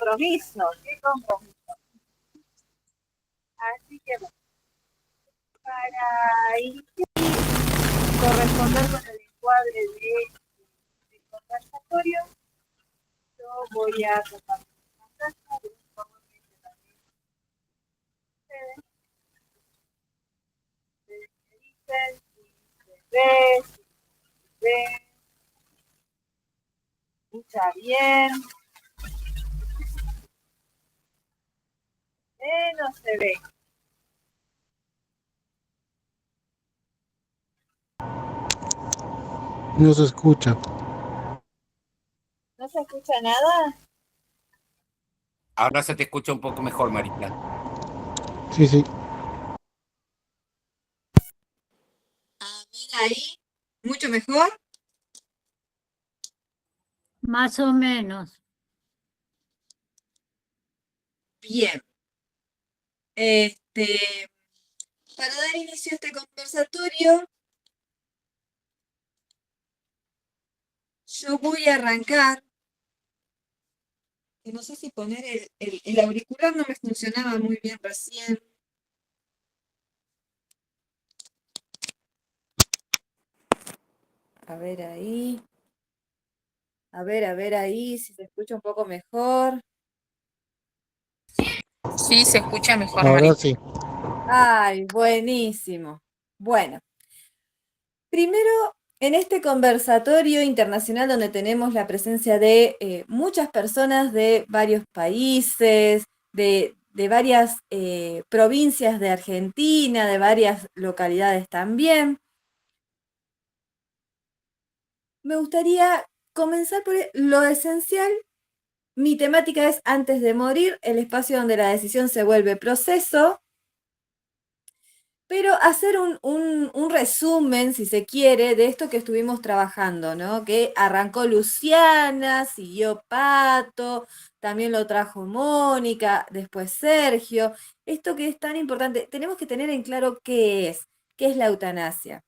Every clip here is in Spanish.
compromiso, qué compromiso. Así que bueno, para iniciar y corresponder con el encuadre de conversatorio, yo voy a tratar de un favor que también ustedes me dicen si se ve, si se ve, escucha bien, no se ve. No se escucha. ¿No se escucha nada? Ahora se te escucha un poco mejor, Marita. Sí, sí. A ver ahí, mucho mejor. Más o menos. Bien. Para dar inicio a este conversatorio, yo voy a arrancar. No sé si poner el auricular, no me funcionaba muy bien recién. A ver ahí. A ver ahí, si se escucha un poco mejor. Sí, se escucha mejor, Ahora Marita. sí. Ay, buenísimo. Bueno, primero, en este conversatorio internacional donde tenemos la presencia de muchas personas de varios países, de varias provincias de Argentina, de varias localidades también, me gustaría comenzar por lo esencial. Mi temática es antes de morir, el espacio donde la decisión se vuelve proceso. Pero hacer un resumen, si se quiere, de esto que estuvimos trabajando, ¿no? Que arrancó Luciana, siguió Pato, también lo trajo Mónica, después Sergio. Esto que es tan importante, tenemos que tener en claro qué es la eutanasia.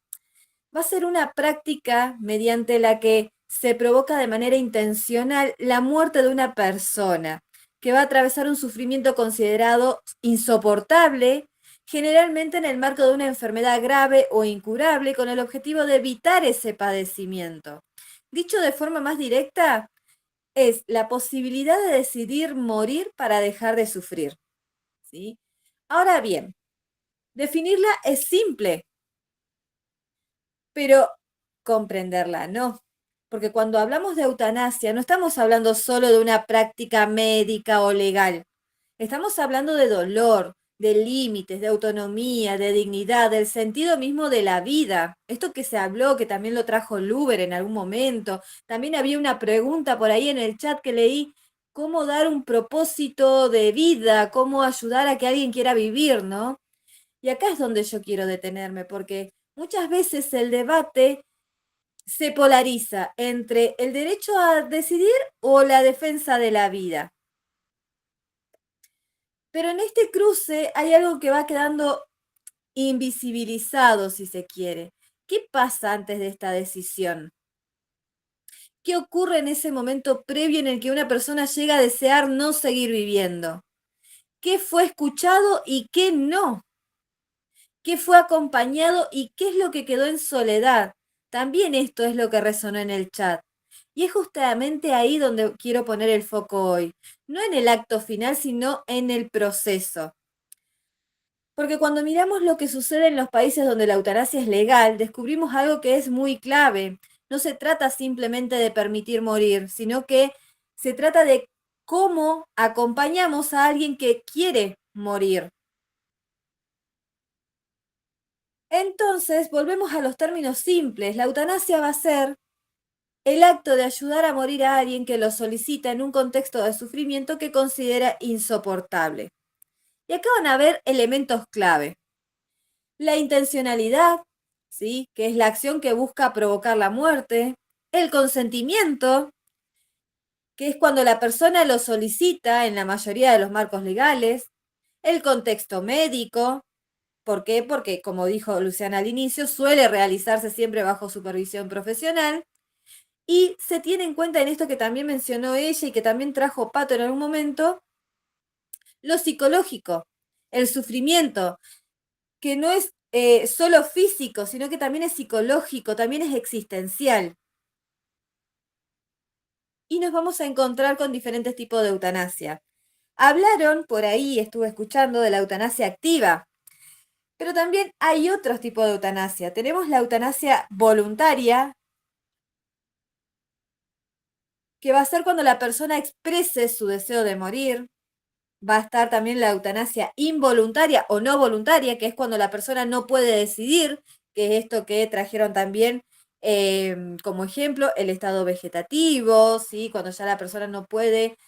Va a ser una práctica mediante la que se provoca de manera intencional la muerte de una persona, que va a atravesar un sufrimiento considerado insoportable, generalmente en el marco de una enfermedad grave o incurable, con el objetivo de evitar ese padecimiento. Dicho de forma más directa, es la posibilidad de decidir morir para dejar de sufrir. ¿Sí? Ahora bien, definirla es simple, pero comprenderla no. Porque cuando hablamos de eutanasia, no estamos hablando solo de una práctica médica o legal. Estamos hablando de dolor, de límites, de autonomía, de dignidad, del sentido mismo de la vida. Esto que se habló, que también lo trajo Luber en algún momento. También había una pregunta por ahí en el chat que leí, cómo dar un propósito de vida, cómo ayudar a que alguien quiera vivir, ¿no? Y acá es donde yo quiero detenerme, porque muchas veces el debate se polariza entre el derecho a decidir o la defensa de la vida. Pero en este cruce hay algo que va quedando invisibilizado, si se quiere. ¿Qué pasa antes de esta decisión? ¿Qué ocurre en ese momento previo en el que una persona llega a desear no seguir viviendo? ¿Qué fue escuchado y qué no? ¿Qué fue acompañado y qué es lo que quedó en soledad? También esto es lo que resonó en el chat. Y es justamente ahí donde quiero poner el foco hoy. No en el acto final, sino en el proceso. Porque cuando miramos lo que sucede en los países donde la eutanasia es legal, descubrimos algo que es muy clave. No se trata simplemente de permitir morir, sino que se trata de cómo acompañamos a alguien que quiere morir. Entonces, volvemos a los términos simples. La eutanasia va a ser el acto de ayudar a morir a alguien que lo solicita en un contexto de sufrimiento que considera insoportable. Y acá van a haber elementos clave. La intencionalidad, ¿sí? Que es la acción que busca provocar la muerte. El consentimiento, que es cuando la persona lo solicita en la mayoría de los marcos legales. El contexto médico. ¿Por qué? Porque, como dijo Luciana al inicio, suele realizarse siempre bajo supervisión profesional. Y se tiene en cuenta en esto que también mencionó ella y que también trajo Pato en algún momento, lo psicológico, el sufrimiento, que no es solo físico, sino que también es psicológico, también es existencial. Y nos vamos a encontrar con diferentes tipos de eutanasia. Hablaron por ahí, estuve escuchando, de la eutanasia activa, pero también hay otros tipos de eutanasia. Tenemos la eutanasia voluntaria, que va a ser cuando la persona exprese su deseo de morir. Va a estar también la eutanasia involuntaria o no voluntaria, que es cuando la persona no puede decidir, que es esto que trajeron también como ejemplo, el estado vegetativo, ¿sí? Cuando ya la persona no puede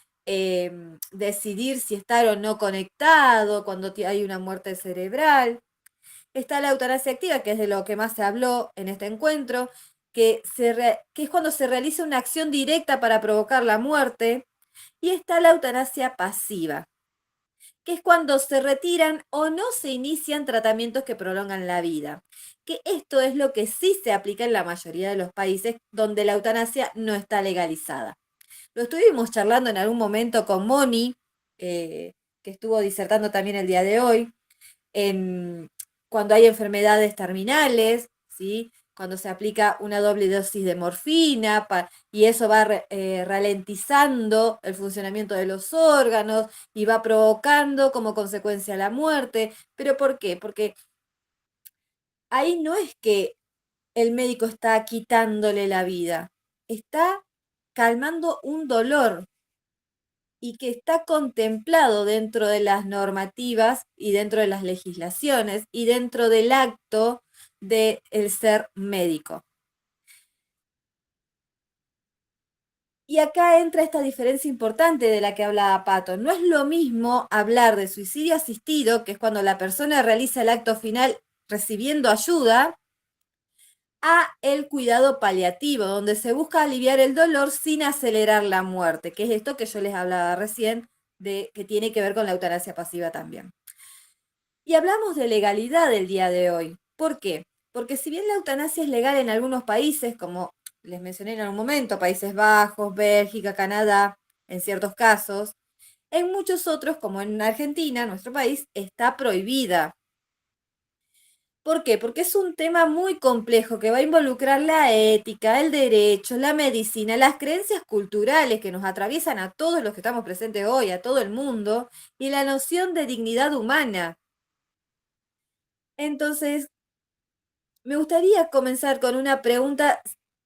decidir si estar o no conectado, cuando hay una muerte cerebral. Está la eutanasia activa, que es de lo que más se habló en este encuentro, que es cuando se realiza una acción directa para provocar la muerte. Y está la eutanasia pasiva, que es cuando se retiran o no se inician tratamientos que prolongan la vida. Que esto es lo que sí se aplica en la mayoría de los países donde la eutanasia no está legalizada. Lo estuvimos charlando en algún momento con Moni, que estuvo disertando también el día de hoy, cuando hay enfermedades terminales, ¿sí? Cuando se aplica una doble dosis de morfina y eso va ralentizando el funcionamiento de los órganos y va provocando como consecuencia la muerte. ¿Pero por qué? Porque ahí no es que el médico está quitándole la vida, está calmando un dolor y que está contemplado dentro de las normativas y dentro de las legislaciones y dentro del acto del ser médico. Y acá entra esta diferencia importante de la que hablaba Pato. No es lo mismo hablar de suicidio asistido, que es cuando la persona realiza el acto final recibiendo ayuda, a el cuidado paliativo, donde se busca aliviar el dolor sin acelerar la muerte, que es esto que yo les hablaba recién, de que tiene que ver con la eutanasia pasiva también. Y hablamos de legalidad el día de hoy. ¿Por qué? Porque si bien la eutanasia es legal en algunos países, como les mencioné en algún momento, Países Bajos, Bélgica, Canadá, en ciertos casos, en muchos otros, como en Argentina, nuestro país, está prohibida. ¿Por qué? Porque es un tema muy complejo que va a involucrar la ética, el derecho, la medicina, las creencias culturales que nos atraviesan a todos los que estamos presentes hoy, a todo el mundo, y la noción de dignidad humana. Entonces, me gustaría comenzar con una pregunta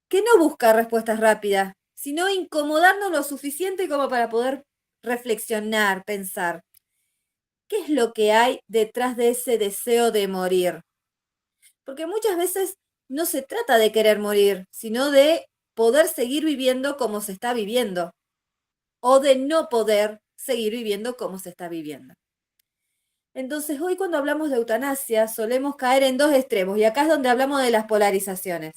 que no busca respuestas rápidas, sino incomodarnos lo suficiente como para poder reflexionar, pensar. ¿Qué es lo que hay detrás de ese deseo de morir? Porque muchas veces no se trata de querer morir, sino de poder seguir viviendo como se está viviendo, o de no poder seguir viviendo como se está viviendo. Entonces, hoy cuando hablamos de eutanasia, solemos caer en dos extremos, y acá es donde hablamos de las polarizaciones.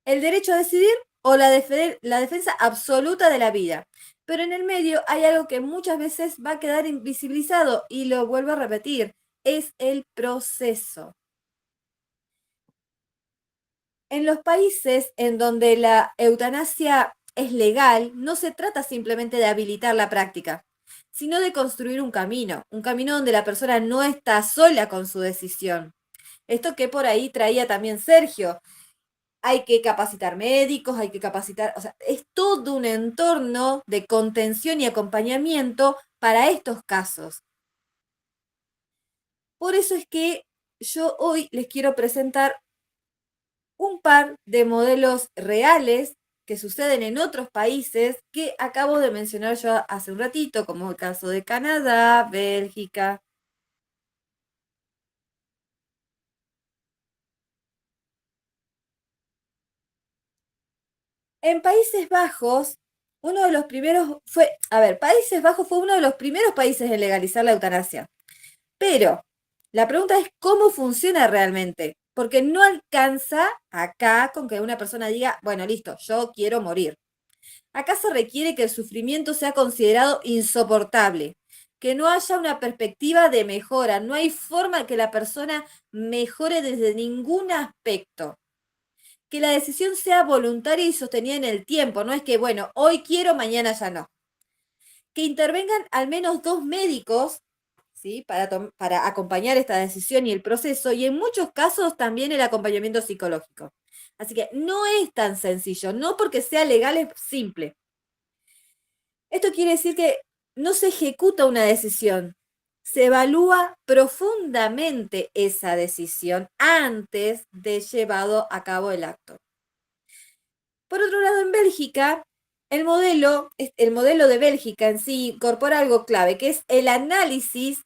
El derecho a decidir o la defensa absoluta de la vida. Pero en el medio hay algo que muchas veces va a quedar invisibilizado, y lo vuelvo a repetir, es el proceso. En los países en donde la eutanasia es legal, no se trata simplemente de habilitar la práctica, sino de construir un camino donde la persona no está sola con su decisión. Esto que por ahí traía también Sergio. Hay que capacitar médicos, hay que capacitar, o sea, es todo un entorno de contención y acompañamiento para estos casos. Por eso es que yo hoy les quiero presentar un par de modelos reales que suceden en otros países que acabo de mencionar yo hace un ratito, como el caso de Canadá, Bélgica. En Países Bajos, uno de los primeros Países Bajos fue uno de los primeros países en legalizar la eutanasia. Pero la pregunta es cómo funciona realmente, porque no alcanza acá con que una persona diga, bueno, listo, yo quiero morir. Acá se requiere que el sufrimiento sea considerado insoportable, que no haya una perspectiva de mejora, no hay forma que la persona mejore desde ningún aspecto. que la decisión sea voluntaria y sostenida en el tiempo. No es que, bueno, hoy quiero, mañana ya no. Que intervengan al menos 2 médicos, ¿sí? Para acompañar esta decisión y el proceso, y en muchos casos también el acompañamiento psicológico. Así que no es tan sencillo, no porque sea legal es simple. Esto quiere decir que no se ejecuta una decisión, se evalúa profundamente esa decisión antes de llevado a cabo el acto. Por otro lado, en Bélgica, el modelo de Bélgica en sí incorpora algo clave, que es el análisis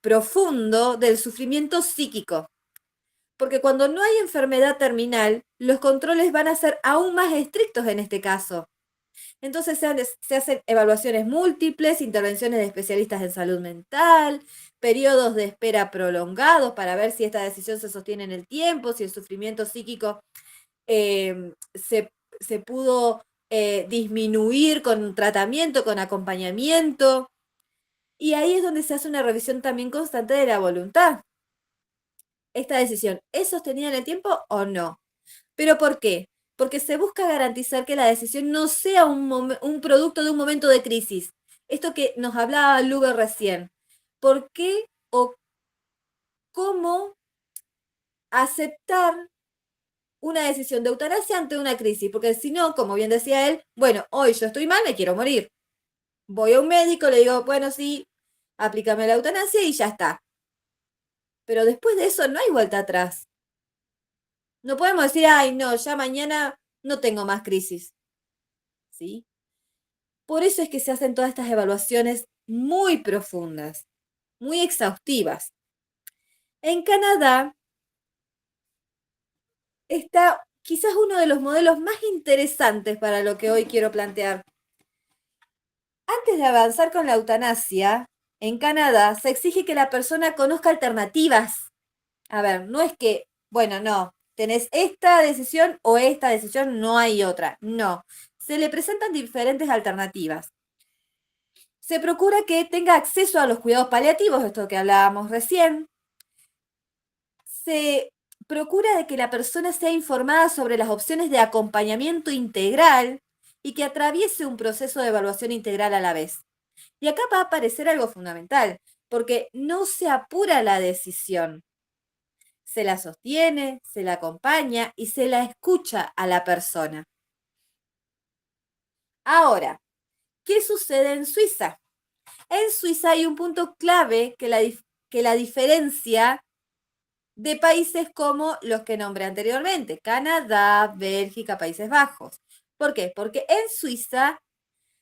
profundo del sufrimiento psíquico. Porque cuando no hay enfermedad terminal, los controles van a ser aún más estrictos en este caso. Entonces se hacen evaluaciones múltiples, intervenciones de especialistas en salud mental, periodos de espera prolongados para ver si esta decisión se sostiene en el tiempo, si el sufrimiento psíquico se pudo disminuir con tratamiento, con acompañamiento. Y ahí es donde se hace una revisión también constante de la voluntad. ¿Esta decisión es sostenida en el tiempo o no? ¿Pero por qué? Porque se busca garantizar que la decisión no sea un producto de un momento de crisis. Esto que nos hablaba Luber recién. ¿Por qué o cómo aceptar una decisión de eutanasia ante una crisis? Porque si no, como bien decía él, bueno, hoy yo estoy mal, me quiero morir. Voy a un médico, le digo, bueno, sí, aplícame la eutanasia y ya está. Pero después de eso no hay vuelta atrás. No podemos decir, ay, no, ya mañana no tengo más crisis. ¿Sí? Por eso es que se hacen todas estas evaluaciones muy profundas, muy exhaustivas. En Canadá está quizás uno de los modelos más interesantes para lo que hoy quiero plantear. Antes de avanzar con la eutanasia, en Canadá se exige que la persona conozca alternativas. A ver, no es que, bueno, no, tenés esta decisión o esta decisión, no hay otra. No, se le presentan diferentes alternativas. Se procura que tenga acceso a los cuidados paliativos, esto que hablábamos recién. Se procura de que la persona sea informada sobre las opciones de acompañamiento integral y que atraviese un proceso de evaluación integral a la vez. Y acá va a aparecer algo fundamental, porque no se apura la decisión. Se la sostiene, se la acompaña y se la escucha a la persona. Ahora, ¿qué sucede en Suiza? En Suiza hay un punto clave que la diferencia de países como los que nombré anteriormente, Canadá, Bélgica, Países Bajos. ¿Por qué? Porque en Suiza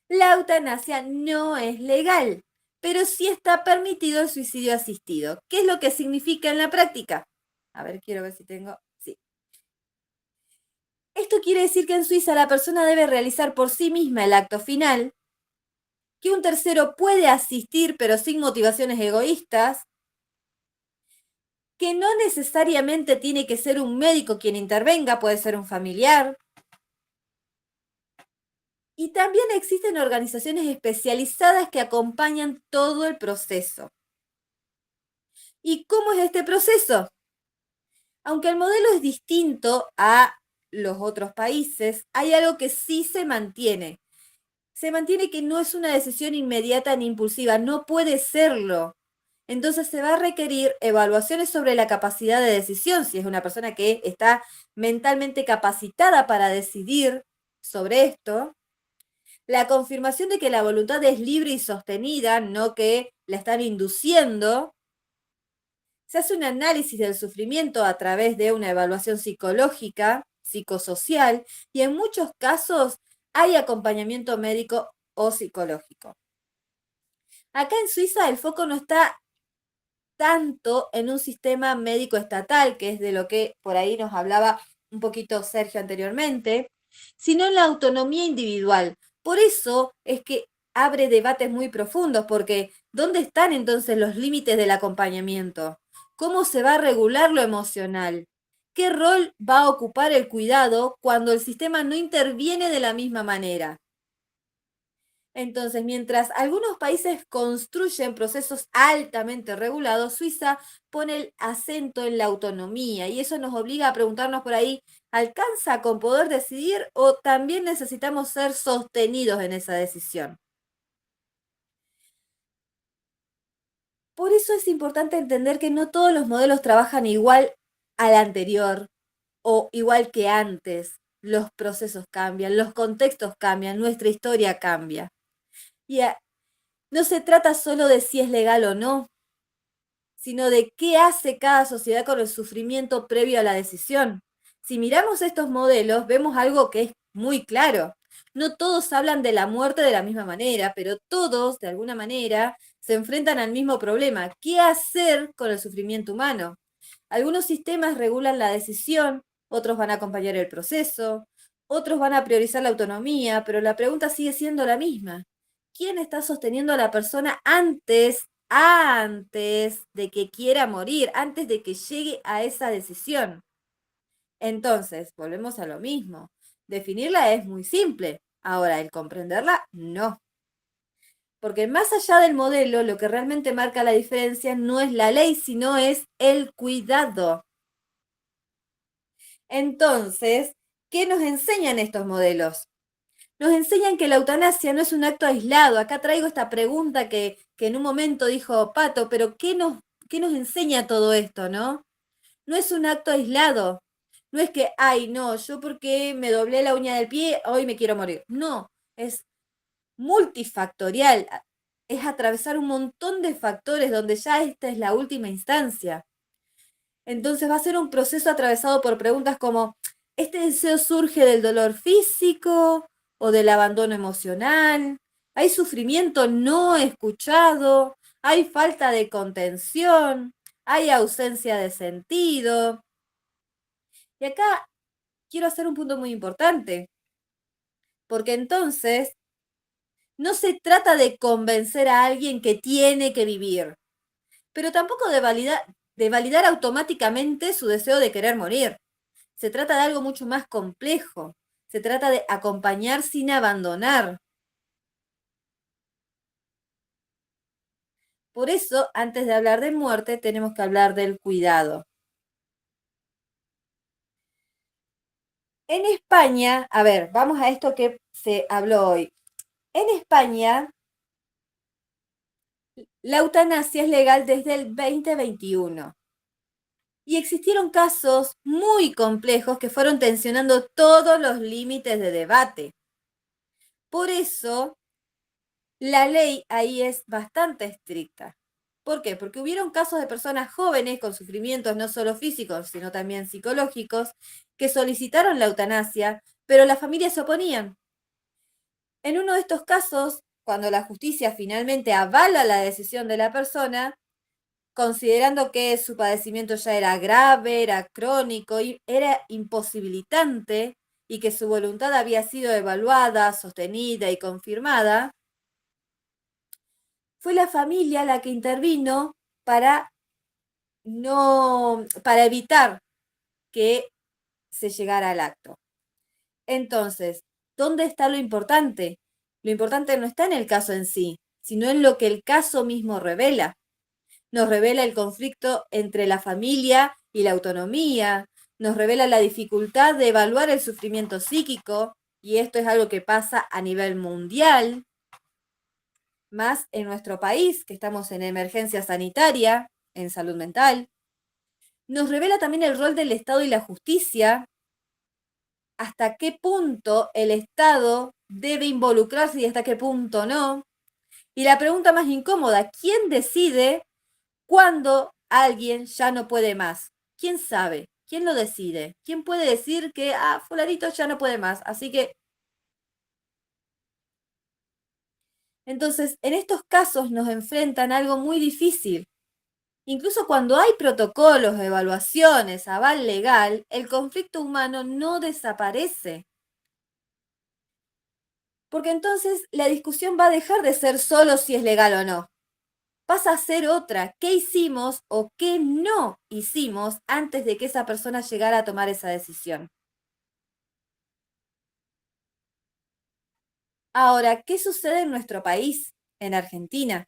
la eutanasia no es legal, pero sí está permitido el suicidio asistido. ¿Qué es lo que significa en la práctica? A ver, quiero ver si tengo... Sí. Esto quiere decir que en Suiza la persona debe realizar por sí misma el acto final, que un tercero puede asistir pero sin motivaciones egoístas, que no necesariamente tiene que ser un médico quien intervenga, puede ser un familiar. Y también existen organizaciones especializadas que acompañan todo el proceso. ¿Y cómo es este proceso? Aunque el modelo es distinto a los otros países, hay algo que sí se mantiene. Se mantiene que no es una decisión inmediata ni impulsiva, no puede serlo. Entonces se va a requerir evaluaciones sobre la capacidad de decisión, si es una persona que está mentalmente capacitada para decidir sobre esto. La confirmación de que la voluntad es libre y sostenida, no que la están induciendo. Se hace un análisis del sufrimiento a través de una evaluación psicológica, psicosocial, y en muchos casos hay acompañamiento médico o psicológico. Acá en Suiza el foco no está tanto en un sistema médico estatal, que es de lo que por ahí nos hablaba un poquito Sergio anteriormente, sino en la autonomía individual. Por eso es que abre debates muy profundos, porque ¿dónde están entonces los límites del acompañamiento? ¿Cómo se va a regular lo emocional? ¿Qué rol va a ocupar el cuidado cuando el sistema no interviene de la misma manera? Entonces, mientras algunos países construyen procesos altamente regulados, Suiza pone el acento en la autonomía y eso nos obliga a preguntarnos por ahí, ¿alcanza con poder decidir o también necesitamos ser sostenidos en esa decisión? Por eso es importante entender que no todos los modelos trabajan igual al anterior o igual que antes. Los procesos cambian, los contextos cambian, nuestra historia cambia. Y no se trata solo de si es legal o no, sino de qué hace cada sociedad con el sufrimiento previo a la decisión. Si miramos estos modelos, vemos algo que es muy claro. No todos hablan de la muerte de la misma manera, pero todos, de alguna manera, se enfrentan al mismo problema. ¿Qué hacer con el sufrimiento humano? Algunos sistemas regulan la decisión, otros van a acompañar el proceso, otros van a priorizar la autonomía, pero la pregunta sigue siendo la misma. ¿Quién está sosteniendo a la persona antes de que quiera morir, antes de que llegue a esa decisión? Entonces, volvemos a lo mismo. Definirla es muy simple. Ahora, el comprenderla, no. Porque más allá del modelo, lo que realmente marca la diferencia no es la ley, sino es el cuidado. Entonces, ¿qué nos enseñan estos modelos? Nos enseñan que la eutanasia no es un acto aislado. Acá traigo esta pregunta que en un momento dijo Pato, pero qué nos enseña todo esto, no? No es un acto aislado. No es que, ay, no, yo porque me doblé la uña del pie, hoy me quiero morir. No, es multifactorial. Es atravesar un montón de factores donde ya esta es la última instancia. Entonces va a ser un proceso atravesado por preguntas como, ¿este deseo surge del dolor físico o del abandono emocional? ¿Hay sufrimiento no escuchado? ¿Hay falta de contención? ¿Hay ausencia de sentido? Y acá quiero hacer un punto muy importante, porque entonces no se trata de convencer a alguien que tiene que vivir, pero tampoco de validar automáticamente su deseo de querer morir. Se trata de algo mucho más complejo. Se trata de acompañar sin abandonar. Por eso, antes de hablar de muerte, tenemos que hablar del cuidado. En España, a ver, vamos a esto que se habló hoy. En España, la eutanasia es legal desde el 2021. Y existieron casos muy complejos que fueron tensionando todos los límites de debate. Por eso, la ley ahí es bastante estricta. ¿Por qué? Porque hubieron casos de personas jóvenes con sufrimientos no solo físicos, sino también psicológicos, que solicitaron la eutanasia, pero las familias se oponían. En uno de estos casos, cuando la justicia finalmente avala la decisión de la persona, considerando que su padecimiento ya era grave, era crónico y era imposibilitante, y que su voluntad había sido evaluada, sostenida y confirmada, fue la familia la que intervino para evitar que se llegara al acto. Entonces, ¿dónde está lo importante? Lo importante no está en el caso en sí, sino en lo que el caso mismo revela. Nos revela el conflicto entre la familia y la autonomía, nos revela la dificultad de evaluar el sufrimiento psíquico, y esto es algo que pasa a nivel mundial, más en nuestro país, que estamos en emergencia sanitaria, en salud mental. Nos revela también el rol del Estado y la justicia, hasta qué punto el Estado debe involucrarse y hasta qué punto no. Y la pregunta más incómoda, ¿quién decide cuándo alguien ya no puede más? ¿Quién sabe? ¿Quién lo decide? ¿Quién puede decir que, fulanito ya no puede más? Así que, entonces, en estos casos nos enfrentan a algo muy difícil. Incluso cuando hay protocolos, evaluaciones, aval legal, el conflicto humano no desaparece. Porque entonces la discusión va a dejar de ser solo si es legal o no. Pasa a ser otra. ¿Qué hicimos o qué no hicimos antes de que esa persona llegara a tomar esa decisión? Ahora, ¿qué sucede en nuestro país, en Argentina?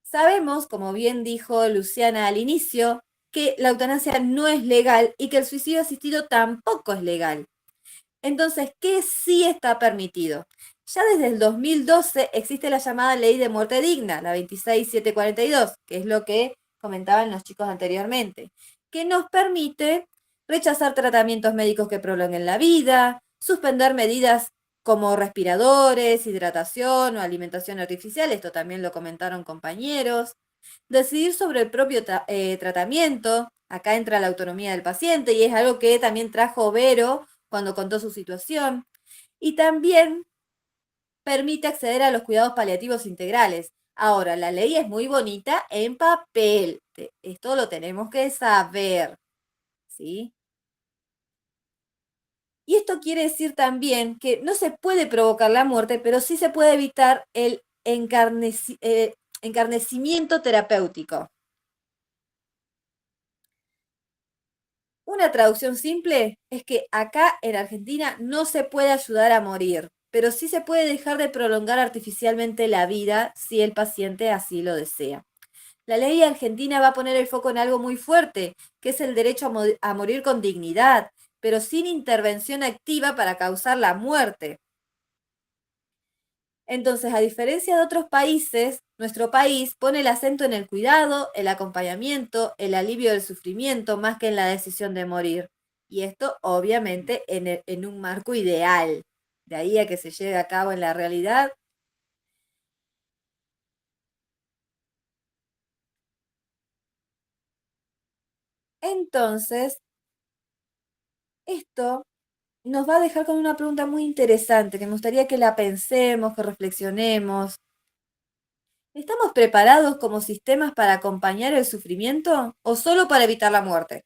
Sabemos, como bien dijo Luciana al inicio, que la eutanasia no es legal y que el suicidio asistido tampoco es legal. Entonces, ¿qué sí está permitido? Ya desde el 2012 existe la llamada Ley de Muerte Digna, la 26742, que es lo que comentaban los chicos anteriormente, que nos permite rechazar tratamientos médicos que prolonguen la vida, suspender medidas como respiradores, hidratación o alimentación artificial, esto también lo comentaron compañeros, decidir sobre el propio tratamiento, acá entra la autonomía del paciente y es algo que también trajo Vero cuando contó su situación, y también permite acceder a los cuidados paliativos integrales. Ahora, la ley es muy bonita en papel, esto lo tenemos que saber, ¿sí? Y esto quiere decir también que no se puede provocar la muerte, pero sí se puede evitar el encarnecimiento terapéutico. Una traducción simple es que acá en Argentina no se puede ayudar a morir, pero sí se puede dejar de prolongar artificialmente la vida si el paciente así lo desea. La ley argentina va a poner el foco en algo muy fuerte, que es el derecho a morir con dignidad, pero sin intervención activa para causar la muerte. Entonces, a diferencia de otros países, nuestro país pone el acento en el cuidado, el acompañamiento, el alivio del sufrimiento, más que en la decisión de morir. Y esto, obviamente, en un marco ideal. De ahí a que se lleve a cabo en la realidad. Entonces, esto nos va a dejar con una pregunta muy interesante, que me gustaría que la pensemos, que reflexionemos. ¿Estamos preparados como sistemas para acompañar el sufrimiento o solo para evitar la muerte?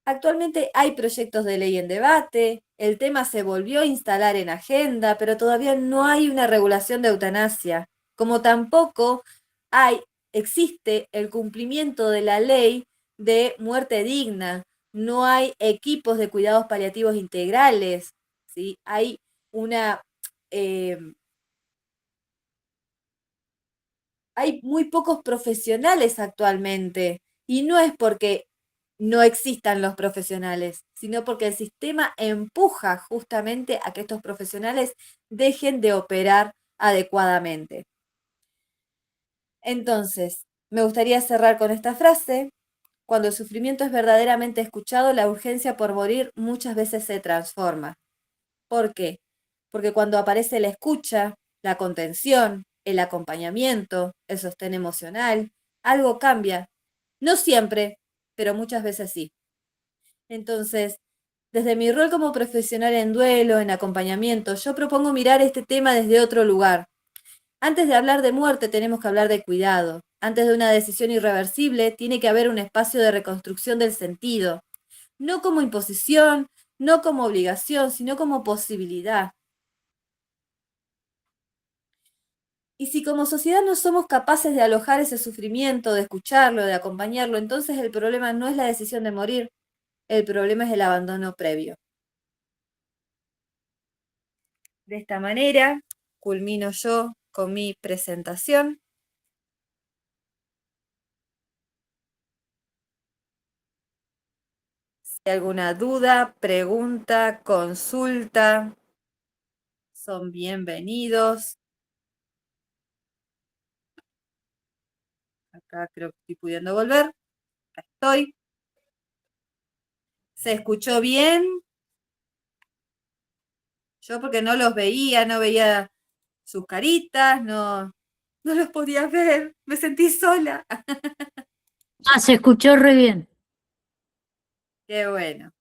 Actualmente hay proyectos de ley en debate, el tema se volvió a instalar en agenda, pero todavía no hay una regulación de eutanasia, como tampoco existe el cumplimiento de la ley de muerte digna, no hay equipos de cuidados paliativos integrales, ¿sí? Eh, hay muy pocos profesionales actualmente, y no es porque no existan los profesionales, sino porque el sistema empuja justamente a que estos profesionales dejen de operar adecuadamente. Entonces, me gustaría cerrar con esta frase: cuando el sufrimiento es verdaderamente escuchado, la urgencia por morir muchas veces se transforma. ¿Por qué? Porque cuando aparece la escucha, la contención, el acompañamiento, el sostén emocional, algo cambia. No siempre, pero muchas veces sí. Entonces, desde mi rol como profesional en duelo, en acompañamiento, yo propongo mirar este tema desde otro lugar. Antes de hablar de muerte, tenemos que hablar de cuidado. Antes de una decisión irreversible, tiene que haber un espacio de reconstrucción del sentido. No como imposición, no como obligación, sino como posibilidad. Y si como sociedad no somos capaces de alojar ese sufrimiento, de escucharlo, de acompañarlo, entonces el problema no es la decisión de morir, el problema es el abandono previo. De esta manera, culmino yo con mi presentación. Si hay alguna duda, pregunta, consulta, son bienvenidos. Acá creo que estoy pudiendo volver. Acá estoy. ¿Se escuchó bien? Yo porque no los veía, no veía sus caritas, no los podía ver. Me sentí sola. Ah, se escuchó re bien. Qué bueno.